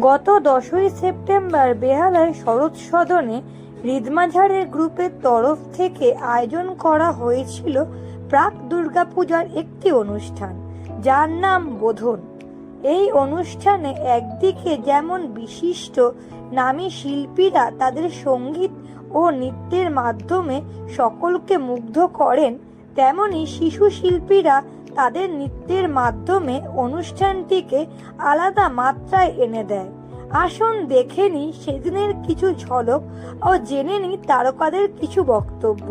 গত 10ই সেপ্টেম্বর বেহালায় শরৎ সদনে রিদমাঝারের গ্রুপের তরফ থেকে আয়োজন করা হয়েছিল প্রাক দুর্গাপূজার একটি অনুষ্ঠান, যার নাম বোধন। এই অনুষ্ঠানে একদিকে যেমন বিশিষ্ট নামী শিল্পীরা তাদের সঙ্গীত ও নৃত্যের মাধ্যমে সকলকে মুগ্ধ করেন, তেমনি শিশু শিল্পীরা তাদের নৃত্যের মাধ্যমে অনুষ্ঠানটিকে আলাদা মাত্রায় এনে দেয়। আসুন দেখে নিই সেদিনের কিছু ঝলক ও জেনে নিই তারকাদের কিছু বক্তব্য।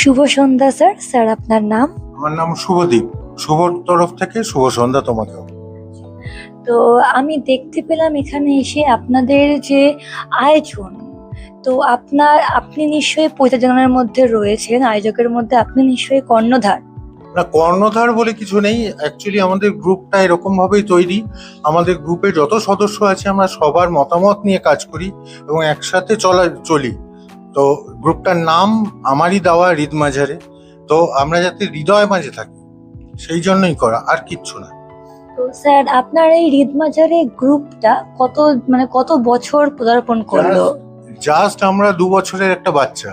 শুভ সন্ধ্যা স্যার। স্যার আপনার নাম? আমার নাম শুভদীপ। শুভর তরফ থেকে শুভ সন্ধ্যা তোমাকেও। তো আমি দেখতে পেলাম এখানে এসে আপনাদের যে আয়োজন, তো আপনি নিশ্চয়ই পরিচালনার মধ্যে রয়েছেন, আয়োজকের মধ্যে আপনি নিশ্চয়ই কর্ণধার। না, কর্ণধার বলে কিছু নেই। অ্যাকচুয়ালি আমাদের গ্রুপটা এরকম ভাবেই তৈরি। আমাদের গ্রুপে যত সদস্য আছে আমরা সবার মতামত নিয়ে কাজ করি এবং একসাথে চলি। তো গ্রুপটার নাম আমারই দেওয়া রিদমাঝারে। তো আমরা যাতে হৃদয় মাঝে থাকি সেই জন্যই করা, আর কিচ্ছু না। তো স্যার আপনার এই রিদমাঝারে গ্রুপটা কত বছর পদার্পণ করলো? জাস্ট আমরা 2 বছরের একটা বাচ্চা,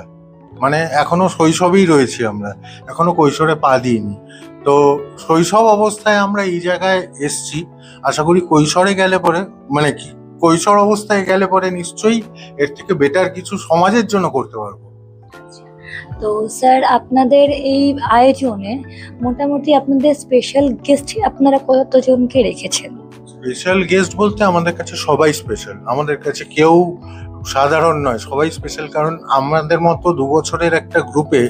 মানে এখনো শৈশবেই রয়েছি, আমরা এখনো কৈশোরে পা দিইনি। তো শৈশব অবস্থায় আমরা এই জায়গায় এসছি। আশা করি কৈশোরে গেলে পরে কৈশোর অবস্থায় গেলে পরে নিশ্চয়ই এর থেকে বেটার কিছু সমাজের জন্য করতে পারবো। তো স্যার আপনাদের এই আয়োজনে মোটামুটি আপনাদের স্পেশাল গেস্ট আপনারা কতজনকে রেখেছেন? স্পেশাল গেস্ট বলতে আমাদের কাছে সবাই স্পেশাল। আমাদের কাছে কেউ সাধারণ নয়, সবাই স্পেশাল। কারণ আমাদের মতো 2 বছরের একটা গ্রুপে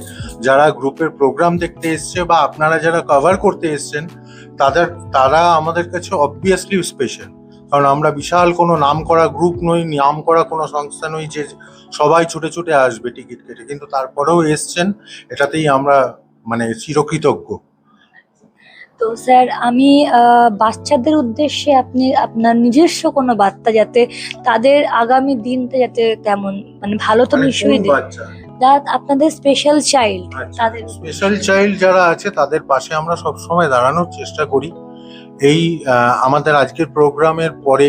যারা গ্রুপের প্রোগ্রাম দেখতে এসছে বা আপনারা যারা কভার করতে এসছেন তারা আমাদের কাছে অবভিয়াসলি স্পেশাল। কারণ আমরা বিশাল কোনো নাম করা গ্রুপ নই, নাম করা কোনো সংস্থা নই যে সবাই ছুটে ছুটে আসবে টিকিট কেটে, কিন্তু তারপরেও এসছেন, এটাতেই আমরা চিরকৃতজ্ঞ। তো স্যার আমি বাচ্চাদের উদ্দেশ্যে আপনি আপনার নিজস্ব কোনো বার্তা, যাতে তাদের আগামী দিনটা যাতে তেমন ভালো, তো নিশ্চয়ই যারা আপনাদের স্পেশাল চাইল্ড, তাদের স্পেশাল চাইল্ড যারা আছে তাদের পাশে আমরা সবসময় দাঁড়ানোর চেষ্টা করি। এই আমাদের আজকের প্রোগ্রামের পরে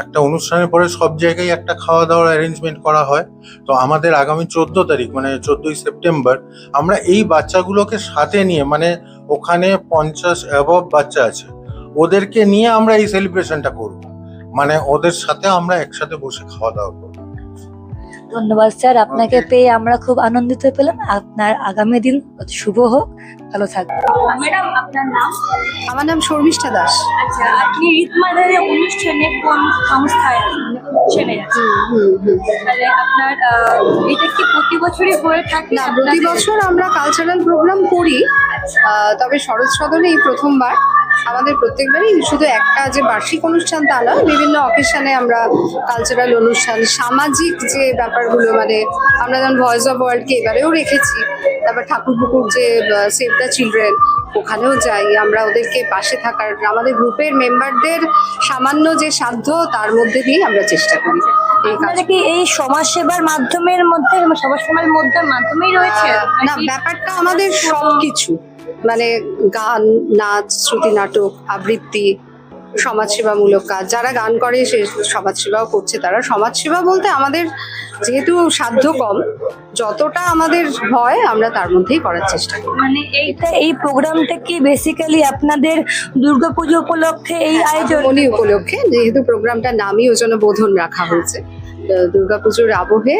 একটা অনুষ্ঠানের পরে সব জায়গায় একটা খাওয়া দাওয়ার অ্যারেঞ্জমেন্ট করা হয়। তো আমাদের আগামী 14 তারিখ 14ই সেপ্টেম্বর আমরা এই বাচ্চাগুলোকে সাথে নিয়ে, ওখানে 50 অ্যাবভ বাচ্চা আছে, ওদেরকে নিয়ে আমরা এই সেলিব্রেশনটা করব। ওদের সাথে আমরা একসাথে বসে খাওয়া দাওয়া করব। ধন্যবাদ স্যার, আপনাকে পেয়ে আমরা খুব আনন্দিত পেলাম। আপনার আগামী দিন শুভ হোক, ভালো থাকবেন। ম্যাডাম আপনার নাম? আমার নাম শর্মিষ্ঠা দাস। আচ্ছা, আপনি রিদমাঝারে অনুষ্ঠানে কোন সংস্থায় ছেলে আছে? তাহলে আপনার এটা কি প্রতি বছরই হয়ে থাকে? না, প্রতি বছর আমরা কালচারাল প্রোগ্রাম করি, তবে শরৎ সদনে এই প্রথমবার। আমাদের প্রত্যেকবারই শুধু একটা যে বার্ষিক অনুষ্ঠান তা নয়, বিভিন্ন অকেশনে আমরা কালচারাল অনুষ্ঠান, সামাজিক যে ব্যাপারগুলো, আমরা যেমন ভয়েস অফ ওয়ার্ল্ডকে এবারেও রেখেছি, তারপর ঠাকুরপুকুর যে সেভ দ্য চিলড্রেন, ওখানেও যাই। আমরা ওদেরকে পাশে থাকার, আমাদের গ্রুপের মেম্বারদের সামান্য যে সাধ্য তার মধ্যে দিয়ে আমরা চেষ্টা করি। এই সমাজসেবার মাধ্যমের মাধ্যমেই রয়েছে না, ব্যাপারটা আমাদের সবকিছু, গান, নাচ, শ্রুতি, নাটক, আবৃত্তি, সমাজসেবামূলক কাজ। যারা গান করে সে সমাজসেবাও করছে। তারা সমাজসেবা বলতে আমাদের যেহেতু সাধ্য কম, যতটা আমাদের হয় আমরা তার মধ্যেই করার চেষ্টা করি। এই প্রোগ্রামটা কি বেসিক্যালি আপনাদের দুর্গাপুজো উপলক্ষে এই আয়োজন? উপলক্ষে, যেহেতু প্রোগ্রামটার নামই ওই জন্য বোধন রাখা হয়েছে। দুর্গাপুজোর আবহে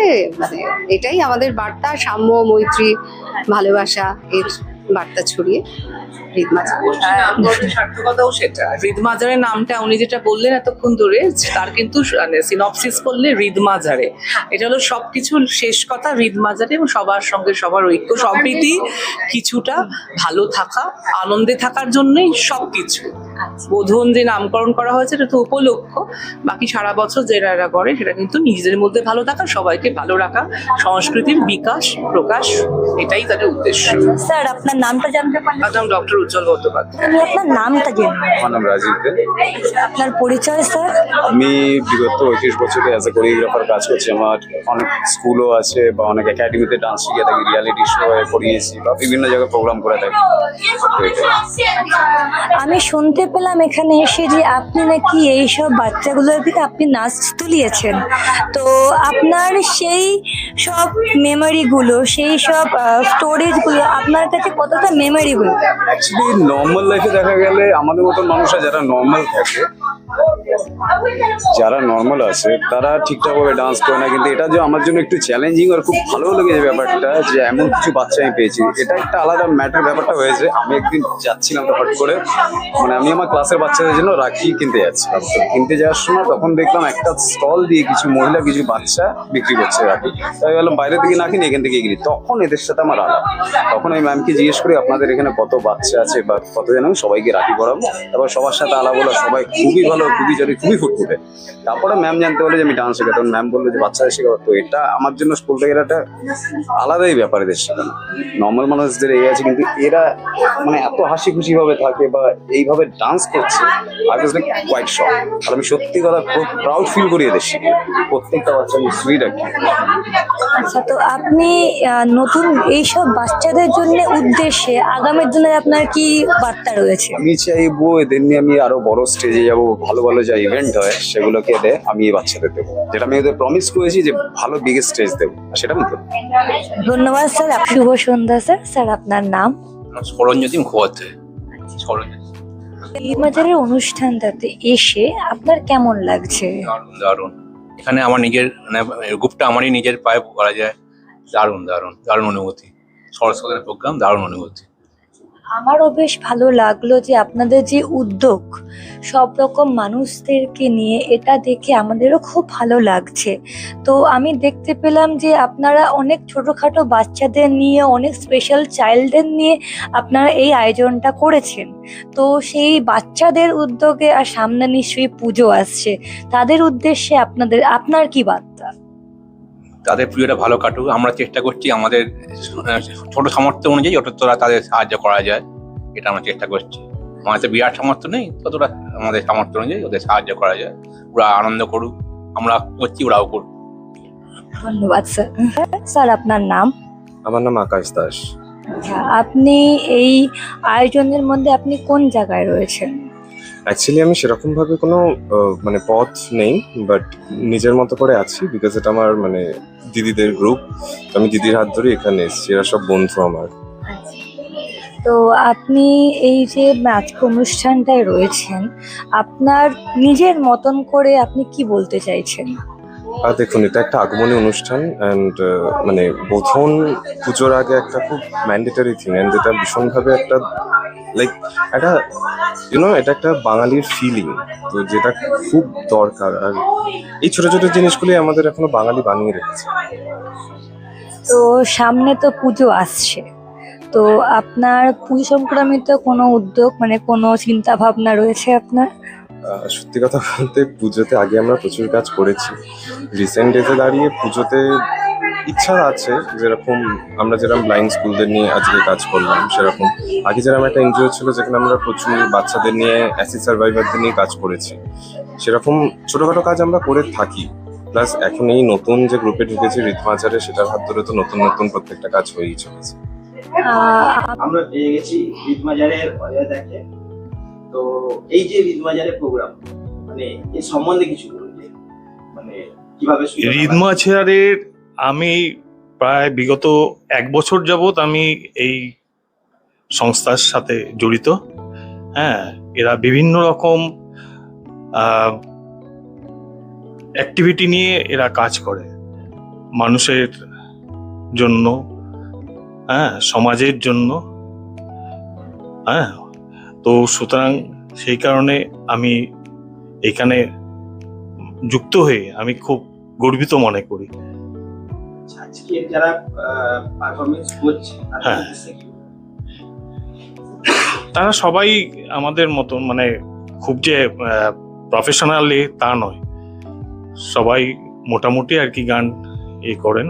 এটাই আমাদের বার্তা, সাম্য, মৈত্রী, ভালোবাসা এর বার্তা ছড়িয়ে সার্থকতাও সেটা। রিদমাঝারের নামটা উনি যেটা বললেন এতক্ষণ ধরে, তার কিন্তু সিনপসিস করলে রিদমাঝারে, এটা হলো সবকিছুর শেষ কথা রিদমাঝারে, এবং সবার সঙ্গে সবার ঐক্য, সম্প্রীতি, কিছুটা ভালো থাকা, আনন্দে থাকার জন্যই সবকিছু। বোধন যে নামকরণ করা হয়েছে এটা তো উপলক্ষ, বাকি সারা বছর যেটা এরা করে সেটা কিন্তু নিজেদের মধ্যে ভালো থাকা, সবাইকে ভালো রাখা, সংস্কৃতির বিকাশ প্রকাশ, এটাই তাদের উদ্দেশ্য। স্যার আপনার নামটা জানতে পারলাম? ডক্টর উজ্জ্বল বন্দ্যোপাধ্যায়। আমি আপনার নামটা জেনে নেব। আমার নাম রাজীব দে। আপনার পরিচয় স্যার? আমি বিগত 21 বছরে অ্যাজ এ কোরিওগ্রাফার কাজ করছি। আমার অনেক স্কুলও আছে বা অনেক একাডেমিতে ডান্স শিখে থাকি, রিয়ালিটি শো করিয়েছি বা বিভিন্ন জায়গায় প্রোগ্রাম করে থাকি। তো এটাই। আমি শুনতে পেলাম এখানে এসে যে আপনি নাকি এইসব বাচ্চাগুলোর দিকে আপনি নাচ তুলিয়েছেন, তো আপনার সেই সব মেমোরিগুলো, সেই সব স্টোরেজগুলো আপনার কাছে কতটা মেমোরেবল? অ্যাকচুয়ালি নর্মাল লাইফে দেখা গেলে আমাদের মতন মানুষরা যারা নর্মাল থাকে, যারা নর্মাল আছে তারা ঠিকঠাক ভাবে ডান্স করে না, কিন্তু এটা যে আমার জন্য একটু চ্যালেঞ্জিং আর খুব ভালো লেগেছে ব্যাপারটা যে এমন কিছু বাচ্চা আমি পেয়েছি। এটা একটা আলাদা ম্যাটার ব্যাপারটা হয়েছে। আমি একদিন যাচ্ছিলাম তো হট করে, মানে আমি আমার ক্লাসের বাচ্চাদের জন্য রাখি কিনতে যাচ্ছিলাম। তো কিনতে যাওয়ার সময় তখন দেখলাম একটা স্টল দিয়ে কিছু মহিলা কিছু বাচ্চা বিক্রি করছে রাখি। তাই বললাম বাইরে থেকে না কিনে এখান থেকে কিনি। তখন এদের সাথে আমার আলাপ। তখন আমি ম্যামকে জিজ্ঞেস করি আপনাদের এখানে কত বাচ্চা আছে বা কতজন, আমি সবাইকে রাখি পড়াবো। তারপর সবার সাথে আলাপ হলো, সবাই খুবই ভালো, খুবই জোরে, খুবই ফুটফুটে। তারপরে ম্যাম জানতে পারলো যে আমি ডান্স শেখাই, তখন ম্যাম বললো যে বাচ্চাদের শেখাবো। তো এটা আমার জন্য স্কুল থেকে একটা আলাদাই ব্যাপার এদের শেখানো। নর্মাল মানুষদের এই আছে, কিন্তু এরা মানে এত হাসি খুশি ভাবে থাকে বা এইভাবে ডান্স করছে, আই ওয়াজ লাইক কোয়াইট শক। আর আমি সত্যি কথা খুব প্রাউড ফিল করি এদের শিখে। প্রত্যেকটা বাচ্চা আমি সুইট রাখি। আচ্ছা, তো আপনি নতুন এইসব বাচ্চাদের জন্য উদ্দেশ্যে আগামীর দিনে আপনার কি বার্তা রয়েছে? আমি চাইবো এদের নিয়ে আমি আরো বড় স্টেজে যাবো, ভালো ভালো যা ইভেন্ট হয় সেগুলোকে আমি এই বাচ্চাদের দেবো, যেটা আমি ওদের প্রমিস করেছি যে ভালো বিগেস্ট স্টেজ দেবো, আর সেটা আমি দেবো। ধন্যবাদ স্যার। শুভ সন্ধ্যা স্যার। স্যার আপনার নাম? সরঞ্জতি মুখোপাধ্যায়। সরঞ্জতি। ঈদবাজারের অনুষ্ঠানটাতে এসে আপনার কেমন লাগছে? দারুণ দারুণ। এখানে আমার নিজের মানে গ্রুপটা আমারই নিজের পায়ে করা যায়। দারুণ দারুণ দারুণ অনুভূতি। সরস্বতীর প্রোগ্রাম, দারুণ অনুভূতি। আমারও বেশ ভালো লাগলো যে আপনাদের যে উদ্যোগ সব রকম মানুষদেরকে নিয়ে, এটা দেখে আমাদেরও খুব ভালো লাগছে। তো আমি দেখতে পেলাম যে আপনারা অনেক ছোটোখাটো বাচ্চাদের নিয়ে, অনেক স্পেশাল চাইল্ডদের নিয়ে আপনারা এই আয়োজনটা করেছেন। তো সেই বাচ্চাদের উদ্যোগে, আর সামনে নিশ্চয়ই পুজো আসছে, তাদের উদ্দেশ্যে আপনার কি বার্তা? তাদের পুজোটা ভালো কাটুক, আমরা চেষ্টা করছি আমাদের ছোট সামর্থ্য অনুযায়ী যতটা তাদের সাহায্য করা যায়, এটা আমরা চেষ্টা করছি। আমাদের তো বিরাট সামর্থ্য নেই, ততটা আমাদের সামর্থ্য অনুযায়ী ওদের সাহায্য করা যায়। ওরা আনন্দ করুক, আমরা করছি, ওরাও করুক। ধন্যবাদ স্যার। স্যার আপনার নাম? আমার নাম আকাশ দাস। আচ্ছা, আপনি এই আয়োজনের মধ্যে আপনি কোন জায়গায় রয়েছেন? অ্যাকচুয়ালি আমি সেরকম ভাবে কোনো মানে পথ নেই, বাট নিজের মতো করে আছি, বিকজ এটা আমার মানে দিদিদের গ্রুপ। আমি দিদির হাত ধরে এখানে এসেছি, এরা সব বন্ধু আমার। তো আপনি এই যে আজকে অনুষ্ঠানটায় রয়েছেন, আপনার নিজের মতন করে আপনি কি বলতে চাইছেন? আর দেখুন, এটা একটা আগমনী অনুষ্ঠান অ্যান্ড মানে বোধন পুজোর আগে একটা খুব ম্যান্ডেটারি থিং, অ্যান্ড এটা ভীষণভাবে একটা লাইক একটা এটা একটা বাঙালির ফিলিং, তো যেটা খুব দরকার। আর এই ছোট ছোট জিনিসগুলি আমাদের এখনো বাঙালি বানিয়ে রেখেছে। তো সামনে তো পুজো আসছে, তো আপনার পুজো সংক্রামিত কোনো উদ্যোগ, মানে কোনো চিন্তা ভাবনা রয়েছে আপনার? সত্যি কথা বলতে পুজোতে আগে আমরা প্রচুর কাজ করেছি। রিসেন্ট ডেতে দাঁড়িয়ে পুজোতে ইচ্ছা আছে, যেরকম আমরা যেরকম ব্লাইন্ড স্কুলদের নিয়ে আজকে কাজ করলাম, সেরকম আগে যেরকম একটা এনজিও ছিল যেখানে আমরা প্রচুর বাচ্চাদের নিয়ে, অ্যাসিড সার্ভাইভারদের নিয়ে কাজ করেছি, সেরকম ছোটখাটো কাজ আমরা করে থাকি। প্লাস এখন এই নতুন যে গ্রুপে ঢুকেছি রিদমাজারে, সেটার হাত ধরে তো নতুন নতুন প্রত্যেকটা কাজ হয়েই চলেছে। আমরা পেয়ে গেছি রিদমাজারের দেখে। তো এই যে রিদমাজারের প্রোগ্রাম, মানে এর সম্বন্ধে কিছু বলুন, যে মানে কিভাবে রিদমাজারের আমি প্রায় বিগত 1 বছর যাবত আমি এই সংস্থার সাথে জড়িত। হ্যাঁ, এরা বিভিন্ন রকম অ্যাক্টিভিটি নিয়ে এরা কাজ করে মানুষের জন্য, হ্যাঁ, সমাজের জন্য। হ্যাঁ, তো সুতরাং সেই কারণে আমি এখানে যুক্ত হয়ে আমি খুব গর্বিত মনে করি। আজকে যারা পারফরমেন্স করছে, হ্যাঁ, তারা সবাই আমাদের মতন, মানে খুব যে প্রফেশনালি তা নয়, সবাই মোটামুটি আর কি গান করেন।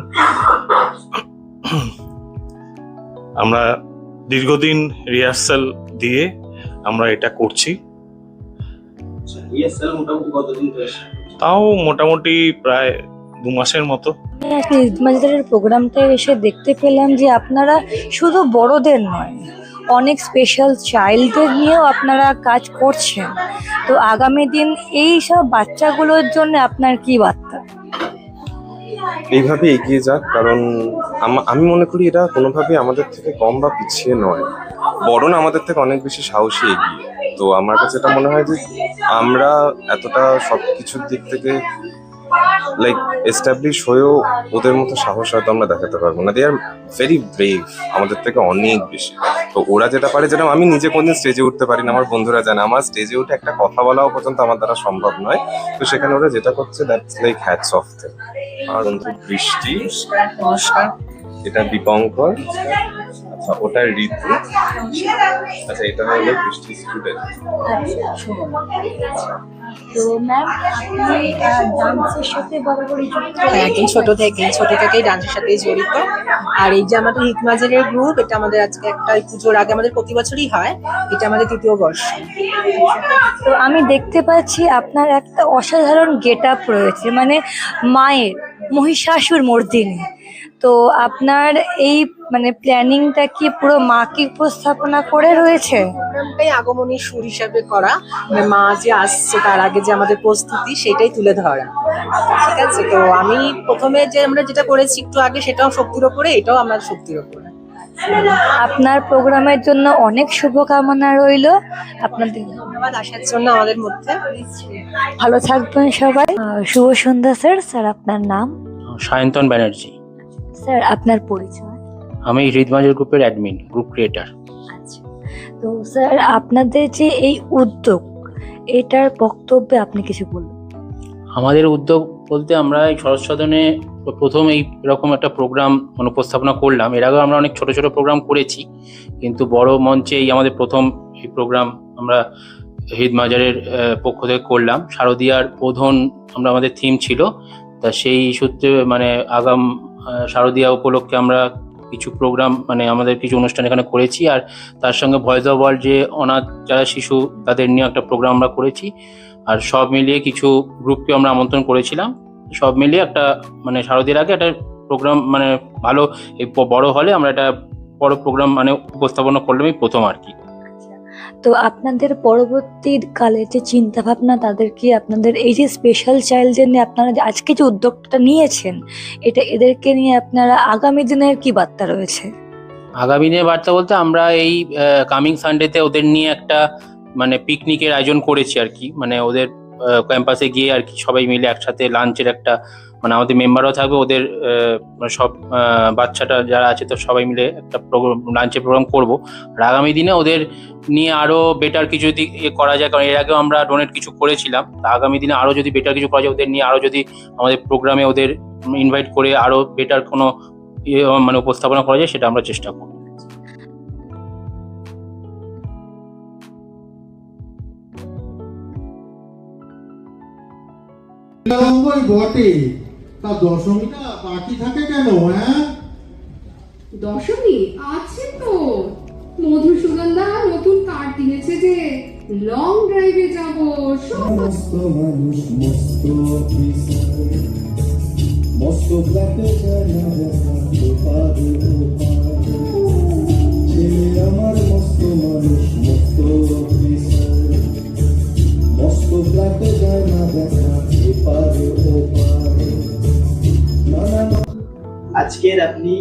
আমরা দীর্ঘদিন রিহার্সাল দিয়ে আমরা এটা করছি। রিহার্সাল মোটামুটি কতদিন ধরে? তাও মোটামুটি প্রায় 2 মাসের মতো। আজকে ঈদমাজারের প্রোগ্রামটা এসে দেখতে পেলাম যে আপনারা শুধু বড়দের নয়, অনেক স্পেশাল চাইল্ডদের নিয়েও আপনারা কাজ করছেন। তো আগামী দিন এই সব বাচ্চাগুলোর জন্য আপনার কি বার্তা? এইভাবে এগিয়ে যাক, কারণ আমি মনে করি এটা কোনোভাবেই আমাদের থেকে কম বা পিছিয়ে নয়, বরং আমাদের থেকে অনেক বেশি সাহসী এগিয়ে। তো আমার কাছে এটা মনে হয় যে আমরা এতটা সব কিছুর দিক থেকে লাইক এস্টাবলিশ হয়েও ওদের মতো সাহস হয়তো আমরা দেখাতে পারবো না। দে আর ভেরি ব্রেভ, আমাদের থেকে অনেক বেশি। তো ওরা যেটা পারে, যেটা আমি নিজে কোনদিন স্টেজে উঠতে পারি না, আমার বন্ধুরা জানে আমার স্টেজে উঠে একটা কথা বলাও পর্যন্ত আমার দ্বারা সম্ভব নয়। তো সেখানে ওরা যেটা করছে that's like hats off them. আর বন্ধু বৃষ্টি, নমস্কার। এটা দীপঙ্কর, আচ্ছা ওটা ঋতু, আচ্ছা এটা হলো বৃষ্টি স্টুডেন্ট। তো ম্যাম, আপনি ডান্সের সাথে বরাবরই যুক্ত? একদম ছোট থেকেই ডান্সের সাথে জড়িত। আর এই যে আমাদের ঈদমাজারের গ্রুপ, এটা আমাদের আজকে একটা পুজোর আগে আমাদের প্রতি বছরই হয়, এটা আমাদের 3য় বর্ষ। তো আমি দেখতে পাচ্ছি আপনার একটা অসাধারণ গেট আপ রয়েছে, মানে মায়ের মহিষাসুর মর্দিনী। তো আপনার এই মানে প্ল্যানিংটা কি পুরো মাকে উপস্থাপনা করে রয়েছে? প্রোগ্রামটাই আগমনী সুর হিসাবে করা, মানে মা যে আসছে তার আগে যে আমাদের প্রস্তুতি সেটাই তুলে ধরা। ঠিক আছে, তো আমি প্রথমে যে আমরা যেটা করেছি একটু আগে, সেটাও শক্তির ওপরে, এটাও আমার শক্তির ওপরে। আপনার প্রোগ্রামের জন্য অনেক শুভকামনা রইল। আপনাদের ধন্যবাদ আসার জন্য আমাদের মধ্যে। ভালো থাকবেন সবাই। শুভ সন্ধ্যা স্যার। স্যার আপনার নাম? সায়ন্তন ব্যানার্জি। স্যার আপনার পরিচয়? আমি হৃদমাজার গ্রুপের অ্যাডমিন, গ্রুপ ক্রিয়েটার। আচ্ছা, তো স্যার আপনাদের যে এই উদ্যোগ, এটার বক্তব্যে আপনি কিছু বলুন। আমাদের উদ্যোগ বলতে আমরা এই শরৎ সদনে প্রথম এই এরকম একটা প্রোগ্রাম উপস্থাপনা করলাম। এর আগেও আমরা অনেক ছোট ছোট প্রোগ্রাম করেছি, কিন্তু বড় মঞ্চে এই আমাদের প্রথম এই প্রোগ্রাম আমরা হৃদমাজারের পক্ষ থেকে করলাম। শারদীয়ার বোধন আমরা আমাদের থিম ছিল, তা সেই সূত্রে মানে আগাম শারদীয়া উপলক্ষে আমরা কিছু প্রোগ্রাম মানে আমাদের কিছু অনুষ্ঠান এখানে করেছি। আর তার সঙ্গে ভয়েস অফ ওয়ার্ল্ড যে অনাথ যারা শিশু, তাদের নিয়ে একটা প্রোগ্রাম আমরা করেছি। আর সব মিলিয়ে কিছু গ্রুপকে আমরা আমন্ত্রণ করেছিলাম। সব মিলিয়ে একটা মানে শারদীয়ার আগে একটা প্রোগ্রাম মানে ভালো এই বড় হলে আমরা একটা বড় প্রোগ্রাম মানে উপস্থাপনা করলাম এই প্রথম আর কি। তো আপনাদের পরবর্তী কালে যে চিন্তা ভাবনা, তাদেরকে আপনাদের এই যে স্পেশাল চাইল্ডদের নিয়ে আপনারা যে আজকে যে উদ্যোগটা নিয়েছেন, এটা এদেরকে নিয়ে আপনারা আগামী দিনের কি বার্তা রয়েছে? আগামী দিনের বার্তা বলতে আমরা এই কামিং সানডেতে ওদের নিয়ে একটা মানে পিকনিকের আয়োজন করেছি আর কি। মানে ওদের ক্যাম্পাসে গিয়ে আর কি সবাই মিলে একসাথে লাঞ্চের একটা মানে আমাদের মেম্বারও থাকবে, ওদের সব বাচ্চাটা যারা আছে তো সবাই মিলে একটা লাঞ্চের প্রোগ্রাম করব। আর আগামী দিনে ওদের নিয়ে আরো বেটার কিছু যদি করা যায়, কারণ এর আগেও আমরা ডোনেট কিছু করেছিলাম, তা আগামী দিনে আরো যদি বেটার কিছু করা যায়, ওদের নিয়ে আরো যদি আমাদের প্রোগ্রামে ওদের ইনভাইট করে আরো বেটার কোনো মানে উপস্থাপনা করা যায়, সেটা আমরা চেষ্টা করব। বটে, তা দশমীটা বাকি থাকে কেন? হ্যাঁ, দশমী আছে তো, মধুসূদনদা নতুন কার্ড দিয়েছে যে লং ড্রাইভে যাব। মস্ত মানুষ, মস্ত অফিসার, মস্ত ফ্ল্যাটে যায় না দেখাতে পারে ওপারে। ছেলে আমার মস্ত মানুষ, মস্ত অফিসার, মস্ত ফ্ল্যাটে যায় না দেখাতে পারে ওপারে। আজকের আপনি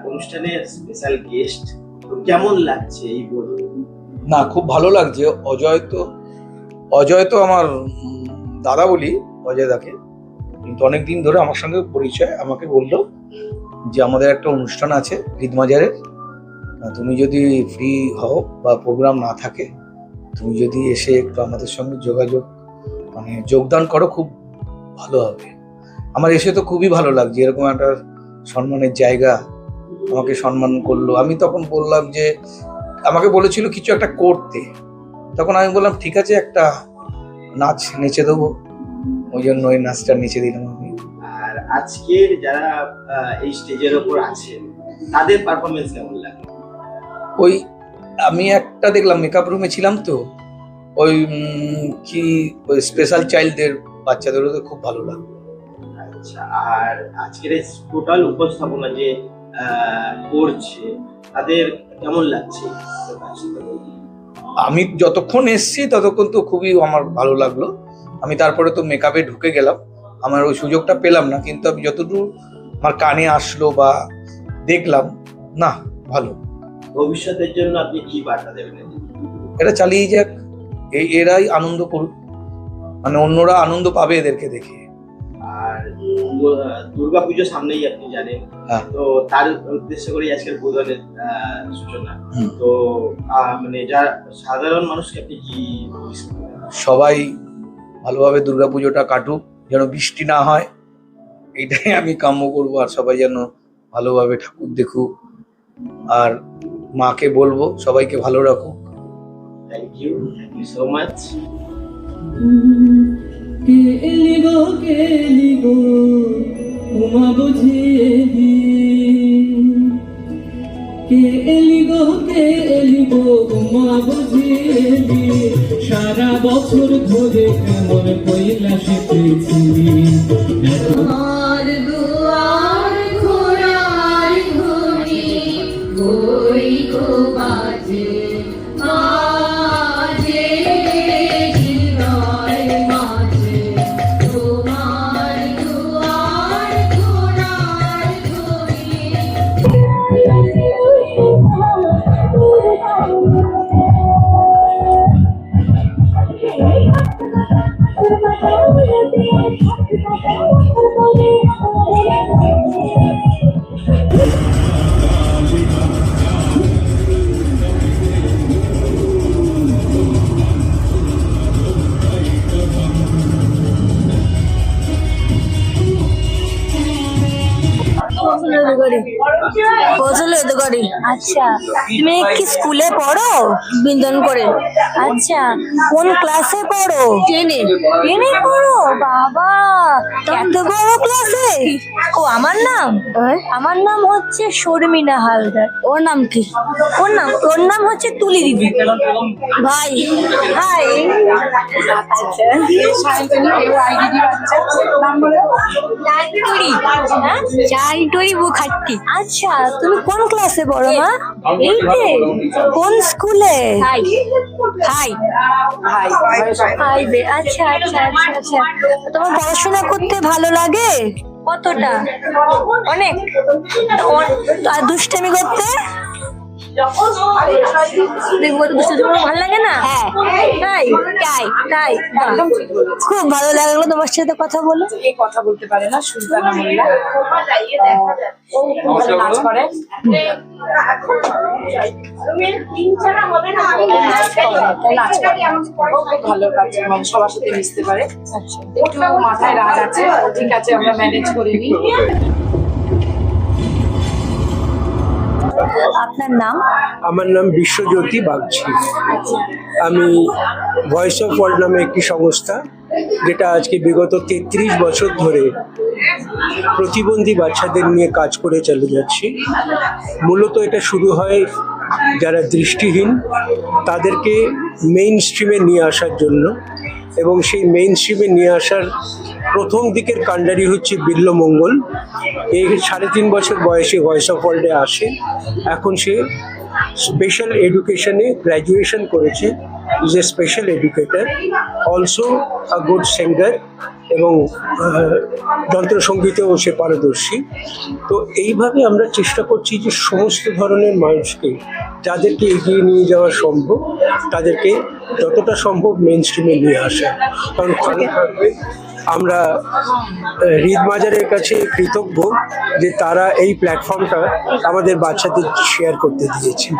অনুষ্ঠানের স্পেশাল গেস্ট, তো কেমন লাগছে এই বলুন? না, খুব ভালো লাগছে। অজয় তো আমার দাদা বলি অজয় দাকে, কিন্তু অনেকদিন ধরে আমার সঙ্গে পরিচয়। আমাকে বললো যে আমাদের একটা অনুষ্ঠান আছে হৃদমাজারে, তুমি যদি ফ্রি হও বা প্রোগ্রাম না থাকে, তুমি যদি এসে একটু আমাদের সঙ্গে যোগদান করো, খুব ভালো হবে। আমার এসে তো খুবই ভালো লাগছে, এরকম একটা সম্মানের জায়গা আমাকে সম্মান করলো। আমি তখন বললাম যে আমাকে বলেছিল কিছু একটা করতে, তখন আমি বললাম ঠিক আছে একটা নাচ নেচে দেবো, ওই জন্য ওই নাচটা নেচে দিলাম আমি। আর আজকের যারা এই স্টেজের ওপর আছেন তাদের পারফরমেন্স কেমন লাগে? ওই আমি একটা দেখলাম, মেকআপ রুমে ছিলাম তো, ওই কি ওই স্পেশাল চাইল্ডদের বাচ্চাদেরও তো খুব ভালো লাগলো। আচ্ছা, আর আজকের টোটাল উপস্থাপনা যে করছে তাদের কেমন লাগছে? আমি যতক্ষণ এসছি ততক্ষণ তো খুবই আমার ভালো লাগলো। আমি তারপরে তো মেকআপে ঢুকে গেলাম, আমার ওই সুযোগটা পেলাম না, কিন্তু আমি যতদূর আমার কানে আসলো বা দেখলাম, না ভালো। ভবিষ্যতের জন্য আপনি কি বার্তা দেবেন? এটা চালিয়ে যাক, এরাই আনন্দ করুক, মানে অন্যরা আনন্দ পাবে এদেরকে দেখে। আর দুর্গাপুজো সামনেই আপনি জানেন, তো তার উদ্দেশ্য করে আজকের বোধনের সূচনা। তো মানে যারা সাধারণ মানুষকে আপনি কি সবাই ভালোভাবে দুর্গাপুজোটা কাটুক, যেন বৃষ্টি না হয়, এইটাই আমি কাম্য করবো। আর সবাই যেন ভালোভাবে ঠাকুর দেখুক, আর মাকে বলবো সবাইকে ভালো রাখুক। Thank you so much. কে এলিগো উমা বুঝিয়ে দি, কে এলিগো উমা বুঝিয়ে দি, সারা বছর ধরে কেমন কৈলাসে পৃথিবী। আমার দুয়ার ঘোড়ার ঘড়ি গই গো বাজে বাজে হৃদয় মাঝে, তোমার দুয়ার ঘোড়ার ঘড়ি। আচ্ছা, তুমি কি স্কুলে পড়ো? বিন্দন করে। আচ্ছা, কোন ক্লাসে পড়ো? টেনে পড়ো? বাবা, এত বড় ক্লাসে! ও, আমার নাম হচ্ছে শর্মিনা হালদার। ওর নাম কি? ওর নাম হচ্ছে তুলি দিদি। ভাই হাই। চাইটুরি বুখাট্টি। আচ্ছা, তুমি কোন ক্লাসে পড়ো মা? এইটে? কোন স্কুলে? হাইবে। আচ্ছা আচ্ছা আচ্ছা আচ্ছা, তোমার পড়াশোনা করতে ভালো লাগে? কতটা? অনেক? আর দুষ্টামি করতে? ভালো লাগে না? হ্যাঁ, তাই খুব ভালো লাগলো তোমার সাথে কথা বলে। কথা বলতে পারে না, সুলতানা মোল্লা নাচ করে। ভালো কাজ, মানে সবার সাথে মিশতে পারে। একটু মাথায় রাগ আছে, ঠিক আছে, আমরা ম্যানেজ করে নিই। আপনার নাম? আমার নাম বিশ্বজ্যোতি বাগচি। আমি ভয়েস অফ ওয়ার্ল্ড নামে একটি সংস্থা, যেটা আজকে বিগত 33 বছর ধরে প্রতিবন্ধী বাচ্চাদের নিয়ে কাজ করে চলে যাচ্ছি। মূলত এটা শুরু হয় যারা দৃষ্টিহীন তাদেরকে মেইন স্ট্রিমে নিয়ে আসার জন্য, এবং সেই মেইন স্ট্রিমে নিয়ে আসার প্রথম দিকের কাণ্ডারি হচ্ছে বিল্লমঙ্গল। এই 3.5 বছর বয়সে ভয়েস অফ ওয়ার্ল্ডে আসে। এখন সে স্পেশাল এডুকেশনে গ্র্যাজুয়েশন করেছে, is a special educator, also a good singer, এবং যন্ত্রসঙ্গীতেও সে পারদর্শী। তো এইভাবে আমরা চেষ্টা করছি যে সমস্ত ধরনের মানুষকে, যাদেরকে এগিয়ে নিয়ে যাওয়া সম্ভব, তাদেরকে যতটা সম্ভব মেইন স্ট্রিমে নিয়ে আসা। কারণ আমরা হৃদমাজারের কাছে কৃতজ্ঞ যে তারা এই প্ল্যাটফর্মটা আমাদের বাচ্চাদের শেয়ার করতে দিয়েছে।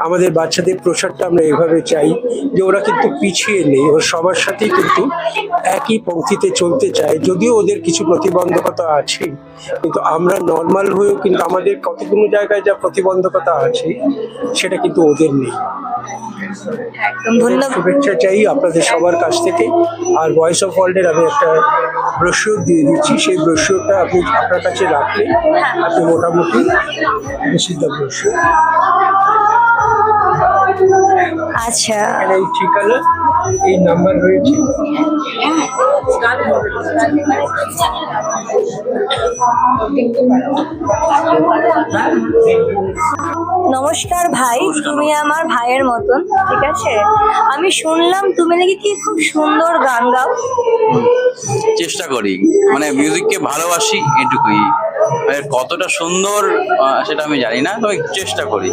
আমাদের বাচ্চাদের প্রসারটা আমরা এভাবে চাই যে ওরা কিন্তু পিছিয়ে নেই, ওরা সবার সাথেই কিন্তু একই পংক্তিতে চলতে চায়। যদিও ওদের কিছু প্রতিবন্ধকতা আছে, কিন্তু আমরা নর্মাল হয়েও কিন্তু আমাদের কতগুলো জায়গায় যা প্রতিবন্ধকতা আছে সেটা কিন্তু ওদের নেই। শুভেচ্ছা চাই আপনাদের সবার কাছ থেকে। আর ভয়েস অফ ওয়ার্ল্ডের আমি একটা ব্রোশিওর দিয়ে দিচ্ছি, সেই ব্রোশিওরটা আপনি আপনার কাছে রাখলে আপনি মোটামুটি বেশি ব্রোশিওর আচ্ছা, এখানে এই ঠিকানা, এই নাম্বার রয়েছে। নমস্কার ভাই, তুমি আমার ভাইয়ের মতন, ঠিক আছে? আমি শুনলাম তুমি নাকি কি খুব সুন্দর গান গাও। চেষ্টা করি, মানে মিউজিককে ভালোবাসি এটুকুই। কতটা সুন্দর সেটা আমি জানি না, তবে চেষ্টা করি।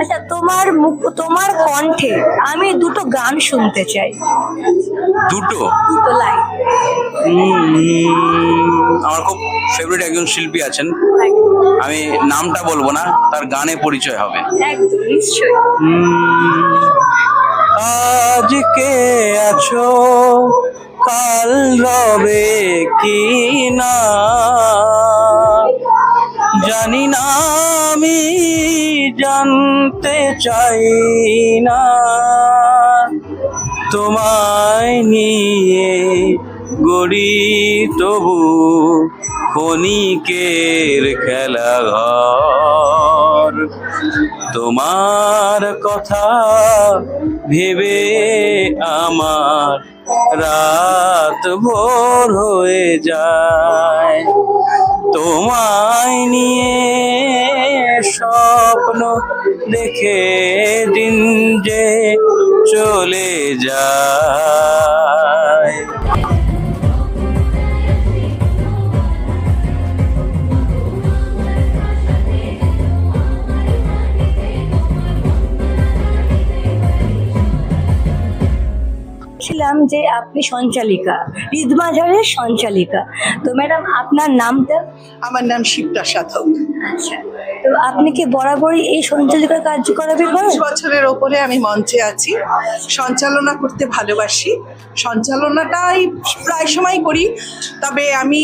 আচ্ছা, তোমার কণ্ঠে আমি দুটো গান শুনতে চাই। দুটো লাইন। আমার খুব ফেভারিট একজন শিল্পী আছেন, আমি নামটা বলবো না, তার গানে পরিচয় হবে। একদম নিশ্চয়ই। আজকে আছো কাল রবে কি না জানি না, আমি জানতে চাই না, তোমায় নিয়ে গড়ি তবু ক্ষণিকের খেলাঘর, তোমার কথা ভেবে আমার রাত ভোর হয়ে যায়, তোমায় নিয়ে স্বপ্ন দেখে দিন যে চলে যায়। ছিলাম যে আপনি সঞ্চালিকা, রিদমাঝারের সঞ্চালিকা। তো ম্যাডাম, আপনার নামটা? আমার নাম শিপ্রা সাধক। আচ্ছা, তো আপনি কি বরাবরই এই সঞ্চালিকার কার্যকলাপে করেন? 20 বছরের ওপরে আমি মঞ্চে আছি, সঞ্চালনা করতে ভালোবাসি। সঞ্চালনাটাই প্রায় সময় করি, তবে আমি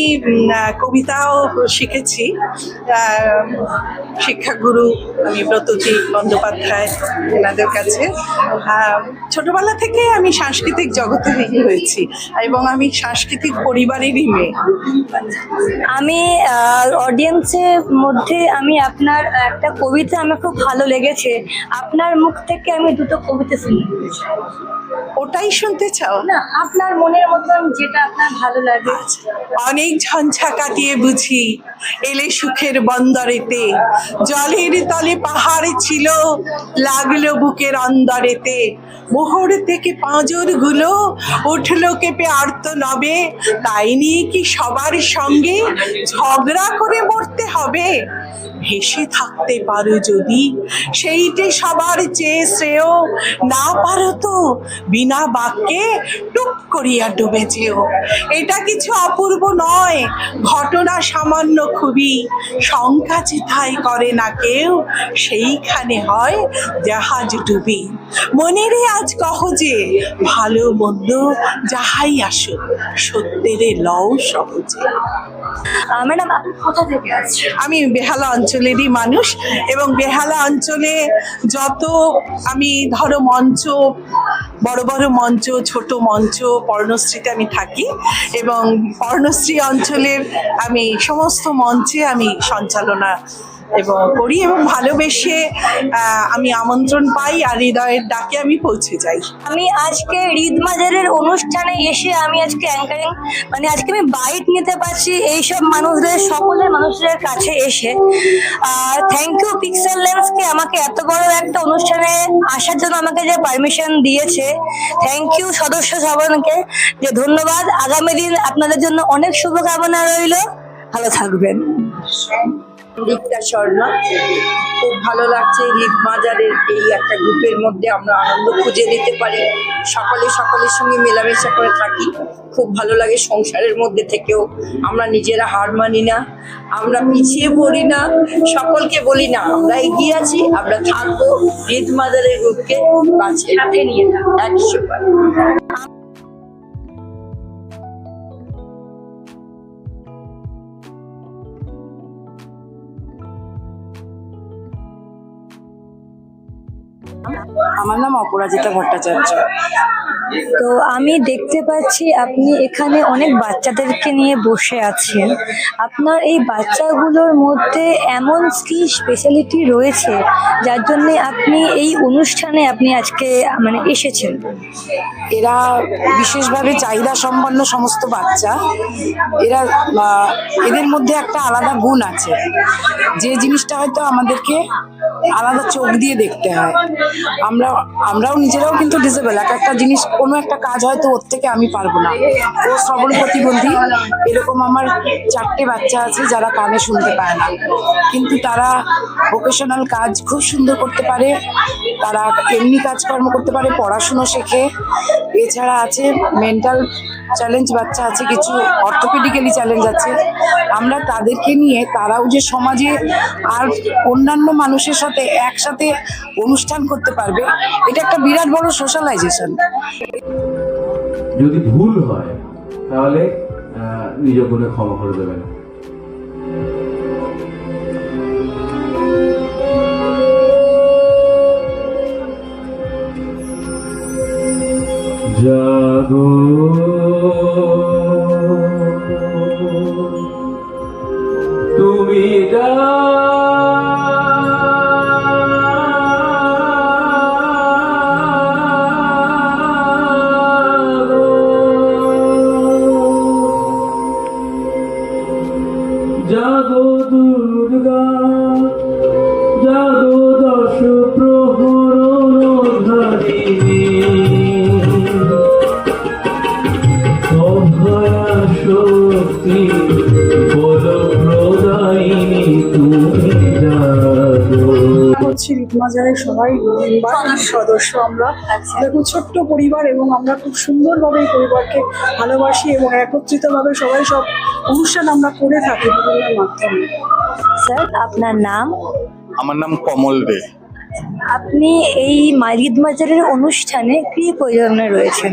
কবিতাও শিখেছি। শিক্ষাগুরু আমি ব্রততী বন্দ্যোপাধ্যায়, এনাদের কাছে। ছোটবেলা থেকে আমি সাংস্কৃতিক জগতে হয়েছি এবং আমি সাংস্কৃতিক পরিবারেরই মেয়ে। আমি অডিয়েন্সের মধ্যে আমি আপনার একটা কবিতা আমার খুব ভালো লেগেছে, আপনার মুখ থেকে আমি দুটো কবিতা শুনি। ওটাই শুনতে চাও? না, আপনার মনের মতন যেটা আপনার ভালো লাগে। অনেক ঝঞ্ঝা কাটিয়ে বুঝি এলে সুখের বন্দরেতে, জলের তলে পাহাড় ছিল লাগলো বুকের অন্দরেতে, মোহর থেকে পাঁজর গুলো উঠলো কেঁপে আর্ত নবে, তাই নিয়ে কি সবার সঙ্গে ঝগড়া করে মরতে হবে? হেসে থাকতে পারো যদি সেইটে সবার চেয়ে শ্রেয়, না পারো তো বিনা বাক্যে টুপ করিয়া ডুবে যেও। এটা কিছু অপূর্ব নয়, ঘটনা সামান্য খুবই, শঙ্কা চিন্তাই করে না কেউ, সেইখানে হয় জাহাজ ডুবি। মনেরে আজ কহ যে ভালো মন্দ যাহাই আসুক, সত্যের লও সহজে। ম্যাডাম, আপনি কোথা থেকে আসছেন? আমি বেহালা অঞ্চলেরই মানুষ এবং বেহালা অঞ্চলে যত আমি ধরো মঞ্চ, বড় বড় মঞ্চ, ছোট মঞ্চ, পর্ণশ্রীতে আমি থাকি এবং পর্ণশ্রী অঞ্চলের আমি সমস্ত মঞ্চে আমি সঞ্চালনা এবং করি এবং ভালোবেসে আমি আমন্ত্রণ পাই আর হৃদয়ের ডাকে আমি পৌঁছে যাই। আমি আজকে রিদমাঝারের অনুষ্ঠানে এসে আমি আজকে অ্যাঙ্কারিং, মানে আজকে আমি বাইট নিতে পারছি এইসব মানুষদের, সকলের মানুষদের কাছে এসে। থ্যাংক ইউ পিক্সেল লেন্সকে আমাকে এত বড় একটা অনুষ্ঠানে আসার জন্য আমাকে যে পারমিশন দিয়েছে। থ্যাংক ইউ সদস্য সবাইকে, যে ধন্যবাদ। আগামী দিন আপনাদের জন্য অনেক শুভকামনা রইল, ভালো থাকবেন। দীপ্তা শর্মা, খুব ভালো লাগছে রিদমাঝারের এই একটা গ্রুপের মধ্যে আমরা আনন্দ খুঁজে নিতে পারি, সকলের সঙ্গে মেলামেশা করে থাকি, খুব ভালো লাগে। সংসারের মধ্যে থেকেও আমরা নিজেরা হার মানি না, আমরা পিছিয়ে পড়ি না, সকলকে বলি না আমরা এগিয়ে আছি, আমরা থাকবো, রিদমাঝারের গ্রুপকে কাছে নিয়ে 100%। আমার নাম অপরাজিতা ভট্টাচার্য। তো আমি দেখতে পাচ্ছি আপনি এখানে অনেক বাচ্চাদেরকে নিয়ে বসে আছেন। আপনার এই বাচ্চাগুলোর মধ্যে এমন কি স্পেশালিটি রয়েছে যার জন্য আপনি এই অনুষ্ঠানে আপনি আজকে মানে এসেছেন? এরা বিশেষভাবে চাহিদা সম্পন্ন সমস্ত বাচ্চা। এরা এদের মধ্যে একটা আলাদা গুণ আছে, যে জিনিসটা হয়তো আমাদেরকে আলাদা চোখ দিয়ে দেখতে হয়। আমরাও নিজেরাও কিন্তু ডিসেবল, একটা জিনিস কোনো একটা কাজ হয়তো ওর থেকে আমি পারবো না, ও সবল প্রতিবন্ধী। এরকম আমার 4টে বাচ্চা আছে যারা কানে শুনতে পায় না, কিন্তু তারা ভোকেশনাল কাজ খুব সুন্দর করতে পারে, তারা এমনি কাজকর্ম করতে পারে, পড়াশুনো শেখে। এছাড়া আছে মেন্টাল চ্যালেঞ্জ বাচ্চা আছে, কিছু অর্থোপেডিক্যালি চ্যালেঞ্জ আছে। আমরা তাদেরকে নিয়ে তারাও যে সমাজে আর অন্যান্য মানুষের সাথে একসাথে অনুষ্ঠান করতে পারবে, এটা একটা বিরাট বড় সোশ্যালাইজেশন। যদি ভুল হয় তাহলে নিজ গুণে ক্ষমা করে দেবেন। জাগো তুমি জাগো দুর্গা, জাগো দশ প্রহর ধারিণী, অভয়া শক্তি বল প্রদায়িনী তুমি জাগো। হচ্ছে রিদমাজারের সবাই সদস্য আমরা। দেখো ছোট্ট পরিবার এবং আমরা খুব সুন্দরভাবে এই পরিবারকে ভালোবাসি এবং একত্রিতভাবে সবাই সব অনুষ্ঠান আমরা করে থাকি বিভিন্ন মাধ্যমে। স্যার আপনার নাম? আমার নাম কমল দে। আপনি এই রিদমাজারের অনুষ্ঠানে কি পরিচালনায় রয়েছেন?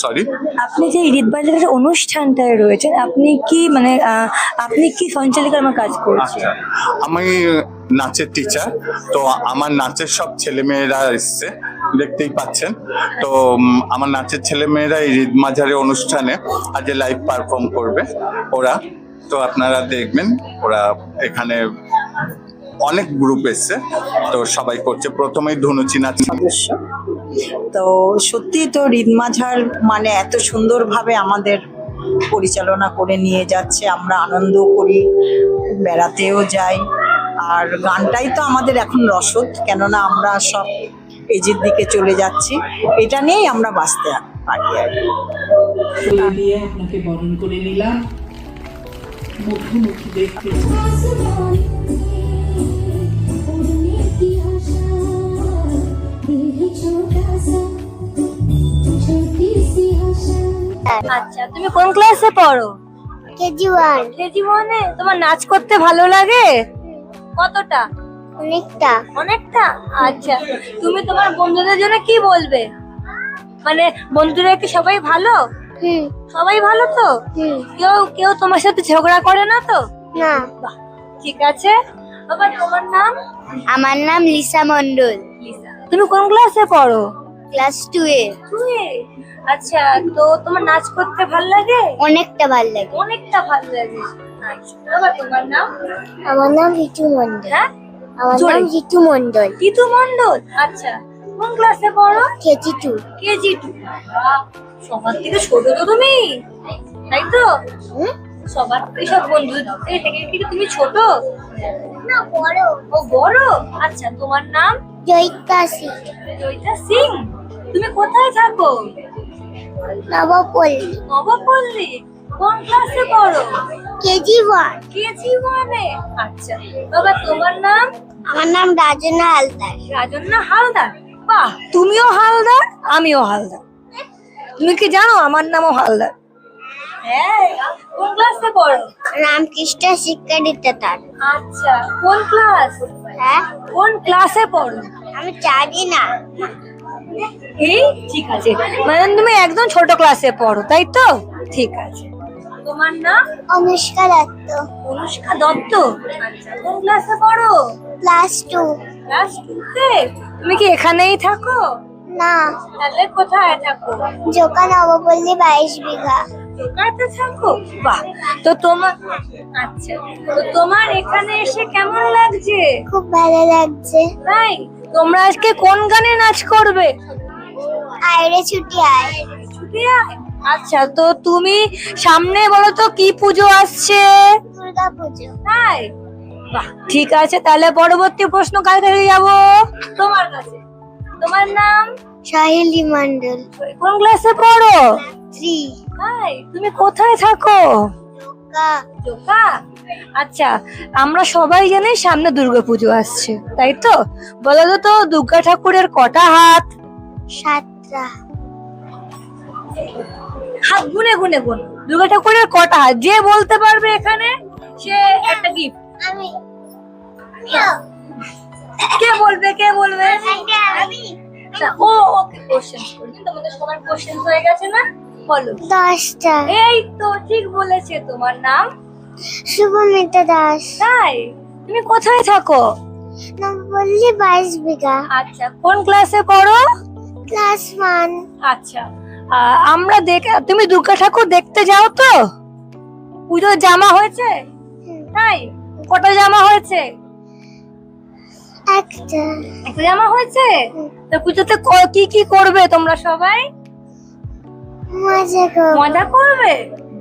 সরি, আপনি যে রিদমাজারের অনুষ্ঠানটায় রয়েছেন আপনি কি মানে আপনি কি সঞ্চালিকার আমার কাজ করছেন? আমি নাচের টিচার, তো আমার নাচের সব ছেলেমেয়েরা এসছে, দেখতেই পাচ্ছেন। তো আমার নাচের ছেলেমেয়েরা এই রিদমাজারের অনুষ্ঠানে আজ লাইভ পারফর্ম করবে ওরা, তো আপনারা দেখবেন। ওরা এখানে অনেক গ্রুপ এসছে, তো সবাই করছে। প্রথমেই ধনুচি নাচ। তো সত্যি তো রিদমাঝার মানে এত সুন্দরভাবে আমাদের পরিচালনা করে নিয়ে যাচ্ছে, আমরা আনন্দ করি, বেড়াতেও যাই। আর গানটাই তো আমাদের এখন রসদ, কেননা আমরা সব এজের দিকে চলে যাচ্ছি, এটা নিয়েই আমরা বাঁচতে পারি। দিয়ে আপনাকে বরণ করে নিলাম, মুখোমুখি দেখতে। আচ্ছা, তুমি কোন ক্লাসে পড়ো? কেজি 1। কেজি 1-এ? তোমার নাচ করতে ভালো লাগে? কতটা? অনেকটা। অনেকটা? আচ্ছা, তুমি তোমার বন্ধুদের জন্য কি বলবে? মানে বন্ধুরা কি সবাই ভালো? সবাই ভালো তো? কেউ তোমার সাথে ঝগড়া করে না তো? না। বাহ, ঠিক আছে। বাবা তোমার নাম? আমার নাম লিসা মন্ডল। তুমি কোন ক্লাসে পড়ো? ক্লাস 2-এ। 2-এ? আচ্ছা, তো তোমার নাচ করতে ভালো লাগে? অনেকটা ভালো লাগে। অনেকটা ভালো লাগে। আচ্ছা, বাবা তোমার নাম? আমার নাম ঋতু মন্ডল। হ্যাঁ, আমার নাম ঋতু মন্ডল। ঋতু মন্ডল। আচ্ছা, কোন ক্লাসে পড়ো? কেজি 2। কেজি 2। সবার থেকে ছোট তো তুমি, তাই তো? সবার থেকে সব বন্ধুদের থেকে কি তুমি ছোট? না, বড়। ও বড়। আচ্ছা, তোমার নাম? জয়িতা সিং। জয়িতা সিং। তুমি কোথায় থাকো? নবপল্লী। নবপল্লী। কোন ক্লাসে পড়ো? কেজি 1। কেজি 1-এ। আচ্ছা, বাবা তোমার নাম? আমার নাম রাজনা হালদার। রাজন্না হালদার। বাহ, তুমিও হালদার, আমিও হালদার। তুমি কি জানো আমার নামও হালদার? হ্যাঁ। কোন ক্লাসে পড়ো? রামকৃষ্ণ শিক্ষা নিকেতন। আচ্ছা, কোন ক্লাস? হ্যাঁ, কোন ক্লাসে পড়ো? আমি জানি না। এই ঠিক আছে, মানে তুমি একদম ছোট ক্লাসে পড়ো, তাই তো? ঠিক আছে। তোমার নাম? অনুষ্কা দত্ত। অনুষ্কা দত্ত। আচ্ছা, কোন ক্লাসে পড়ো? ক্লাস 2। ক্লাস 2-তে? তুমি কি এখানেই থাকো? না, তাহলে কোথায় থাকো? জোকা নবপল্লী 22 বিঘা। জোকাতে থাকো? বাহ। তো তোমার আচ্ছা, তো তোমার এখানে এসে কেমন লাগছে? খুব ভালো লাগছে। তাই? তোমরা আজকে কোন গানে নাচ করবে? আয়রে ছুটি আয়। ছুটি আয়? আচ্ছা, তো তুমি সামনে বলো তো কি পুজো আসছে? দুর্গা পুজো। তাই? বাহ, ঠিক আছে, তাহলে পরবর্তী প্রশ্ন কার কাছে যাব? তোমার কাছে। তোমার নাম? সাহিলী মন্ডল। কোন ক্লাসে পড়ো? 3। তাই? তুমি কোথায় থাকো? জোকা। জোকা? আচ্ছা, আমরা সবাই জানি সামনে দুর্গাপুজো আসছে, তাই তো? বলো তো দুর্গা ঠাকুরের কটা হাত? 7টা। হাত গুনে গুনে গুন। দুর্গা ঠাকুরের কটা হাত? যে বলতে পারবে এখানে সে একটা গিফট। আমি। কে বলবে? কে বলবে? আমি। ও ওকে কোশ্চেন করুন, তোমাদের সবার কোশ্চেন হয়ে গেছে না? বলো। 10টা। এই তো ঠিক বলেছে। তোমার নাম? শুভমিতা দাস। তাই? তুমি কোথায় থাকো? নবপল্লী 22 বিঘা। আচ্ছা, কোন ক্লাসে পড়ো? ক্লাস 1। আচ্ছা, আমরা তুমি দুর্গা ঠাকুর দেখতে যাও তো? পুজোর জামা হয়েছে? তাই? কটা জামা হয়েছে? একটা। একটা জামা হয়েছে? তো পুজোতে কি কি করবে তোমরা সবাই? মজা করবে?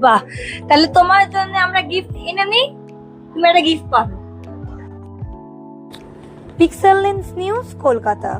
বাহ, তাহলে তোমার জন্য আমরা গিফট এনে নিই, তুমি একটা গিফট পাবে। Pixel lens news, Kolkata.